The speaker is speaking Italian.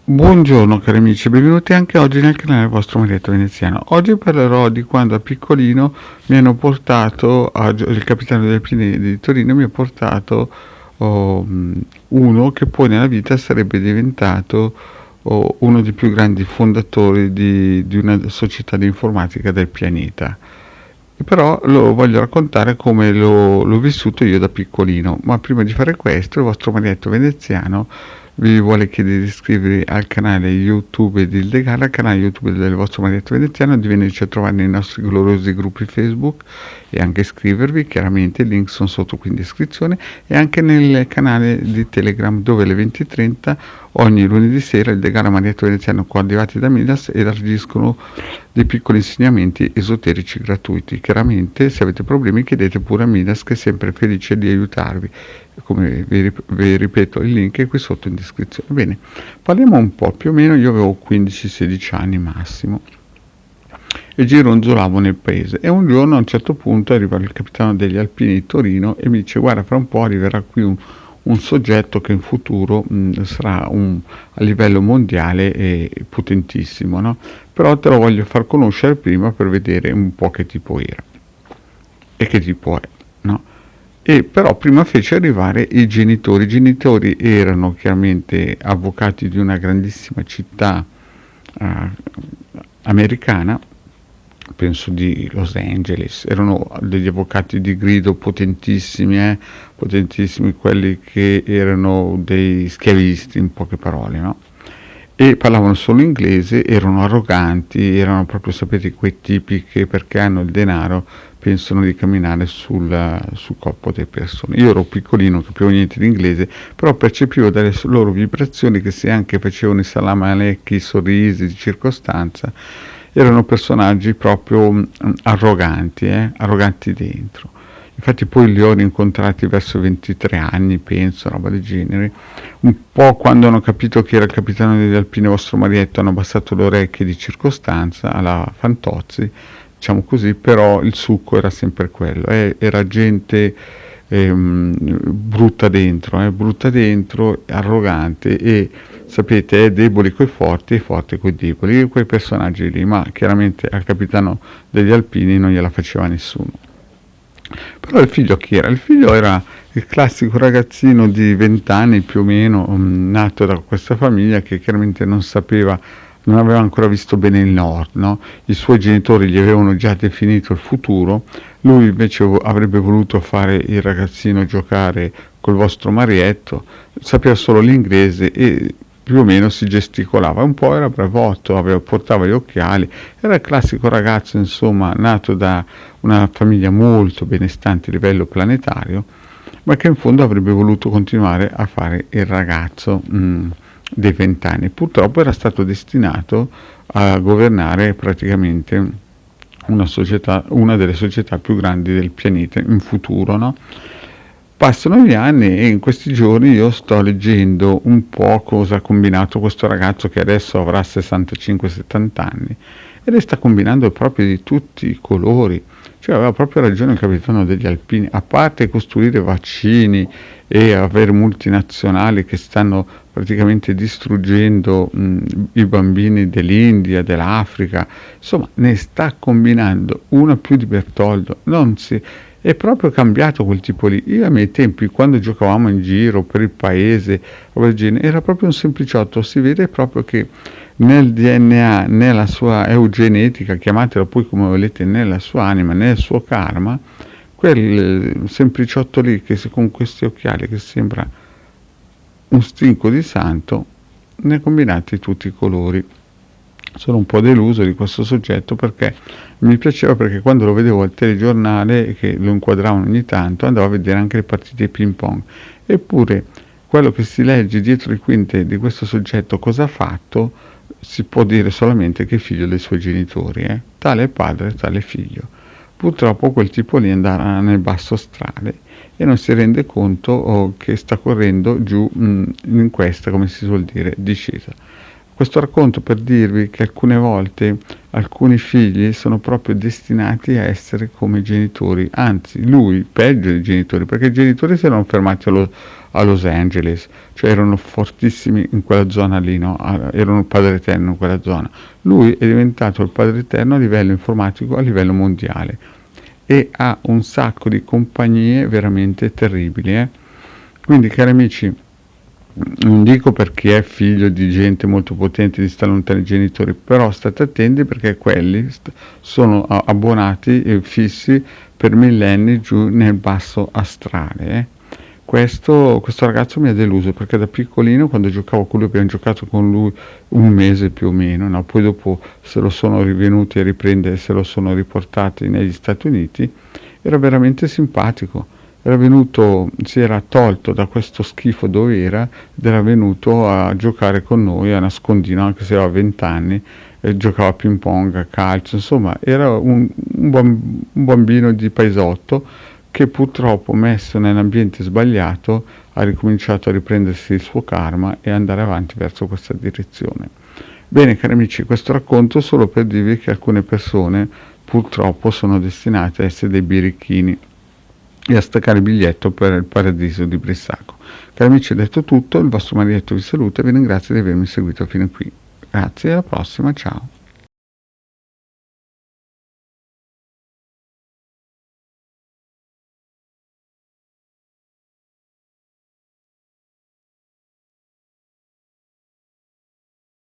Buongiorno cari amici, benvenuti anche oggi nel canale vostro Marietto Veneziano. Oggi parlerò di quando a piccolino mi hanno portato, il capitano del Pinedi di Torino mi ha portato uno che poi nella vita sarebbe diventato uno dei più grandi fondatori di una società di informatica del pianeta. Però lo voglio raccontare come l'ho vissuto io da piccolino, ma prima di fare questo il vostro Marietto Veneziano vi vuole chiedere di iscrivervi al canale YouTube di Ildegala, al canale YouTube del vostro Marietto Veneziano, di venirci a trovare nei nostri gloriosi gruppi Facebook e anche iscrivervi, chiaramente i link sono sotto qui in descrizione, e anche nel canale di Telegram dove alle 20:30 ogni lunedì sera il Degala Marietto Veneziano coadiuvati da Midas elargiscono dei piccoli insegnamenti esoterici gratuiti. Chiaramente se avete problemi chiedete pure a Midas, che è sempre felice di aiutarvi. Come vi ripeto, il link è qui sotto in descrizione. Bene, parliamo un po'. Più o meno io avevo 15-16 anni massimo e gironzolavo nel paese, e un giorno a un certo punto arriva il capitano degli Alpini di Torino e mi dice: guarda, fra un po' arriverà qui un soggetto che in futuro sarà a livello mondiale e potentissimo, no? Però te lo voglio far conoscere prima per vedere un po' che tipo era e che tipo è, no? E però prima fece arrivare i genitori. I genitori erano chiaramente avvocati di una grandissima città americana, penso di Los Angeles. Erano degli avvocati di grido potentissimi, potentissimi, quelli che erano dei schiavisti, in poche parole, no? E parlavano solo inglese, erano arroganti, erano proprio, sapete, quei tipi che perché hanno il denaro pensano di camminare sul corpo delle persone. Io ero piccolino, non capivo niente di inglese, però percepivo dalle loro vibrazioni che, se anche facevano i salam alecchi, i sorrisi di circostanza, erano personaggi proprio arroganti, arroganti dentro. Infatti poi li ho rincontrati verso 23 anni, penso, roba del genere. Un po' quando hanno capito che era il capitano degli Alpini vostro Marietto, hanno abbassato le orecchie di circostanza alla Fantozzi, diciamo così, però il succo era sempre quello, era gente brutta dentro, arrogante, e sapete, è deboli coi forti e forti coi deboli, quei personaggi lì, ma chiaramente al capitano degli Alpini non gliela faceva nessuno. Però il figlio chi era? Il figlio era il classico ragazzino di 20 anni più o meno, nato da questa famiglia che chiaramente non aveva ancora visto bene il nord, no? I suoi genitori gli avevano già definito il futuro, lui invece avrebbe voluto fare il ragazzino, giocare col vostro Marietto, sapeva solo l'inglese e più o meno si gesticolava, un po' era bravotto, portava gli occhiali, era il classico ragazzo, insomma, nato da una famiglia molto benestante a livello planetario, ma che in fondo avrebbe voluto continuare a fare il ragazzo dei 20 anni. Purtroppo era stato destinato a governare praticamente una delle società più grandi del pianeta in futuro, no? Passano gli anni e in questi giorni io sto leggendo un po' cosa ha combinato questo ragazzo che adesso avrà 65-70 anni, e le sta combinando proprio di tutti i colori. Cioè aveva proprio ragione il capitano degli Alpini, a parte costruire vaccini e avere multinazionali che stanno praticamente distruggendo i bambini dell'India, dell'Africa, insomma ne sta combinando una più di Bertoldo, è proprio cambiato quel tipo lì. Io ai miei tempi, quando giocavamo in giro per il paese, era proprio un sempliciotto, si vede proprio che nel DNA, nella sua eugenetica, chiamatela poi come volete, nella sua anima, nel suo karma, quel sempliciotto lì che con questi occhiali che sembra un stinco di santo, ne ha combinati tutti i colori. Sono un po' deluso di questo soggetto perché mi piaceva, perché quando lo vedevo al telegiornale, che lo inquadravano ogni tanto, andavo a vedere anche le partite di ping pong. Eppure quello che si legge dietro le quinte di questo soggetto cosa ha fatto, si può dire solamente che è figlio dei suoi genitori, tale padre, tale figlio. Purtroppo quel tipo lì andrà nel basso astrale e non si rende conto che sta correndo giù in questa, come si suol dire, discesa. Questo racconto per dirvi che alcune volte alcuni figli sono proprio destinati a essere come i genitori, anzi lui peggio dei genitori, perché i genitori si erano fermati a Los Angeles, cioè erano fortissimi in quella zona lì, no? Erano il padre eterno in quella zona. Lui è diventato il padre eterno a livello informatico, a livello mondiale, e ha un sacco di compagnie veramente terribili, eh? Quindi, cari amici, non dico per chi è figlio di gente molto potente di stare lontano dai genitori, però state attenti perché quelli sono abbonati e fissi per millenni giù nel basso astrale. Questo ragazzo mi ha deluso perché da piccolino, quando giocavo con lui, abbiamo giocato con lui un mese più o meno, no? Poi dopo se lo sono rivenuti a riprendere, se lo sono riportati negli Stati Uniti, era veramente simpatico. Era venuto, si era tolto da questo schifo dove era ed era venuto a giocare con noi a nascondino, anche se aveva 20 anni, giocava a ping pong, a calcio, insomma era un bambino di paesotto che purtroppo, messo nell'ambiente sbagliato, ha ricominciato a riprendersi il suo karma e andare avanti verso questa direzione. Bene, cari amici, questo racconto solo per dirvi che alcune persone purtroppo sono destinate a essere dei birichini e a staccare il biglietto per il paradiso di Brissago. Cari amici, detto tutto, il vostro Marietto vi saluta e vi ringrazio di avermi seguito fino a qui. Grazie, alla prossima, ciao.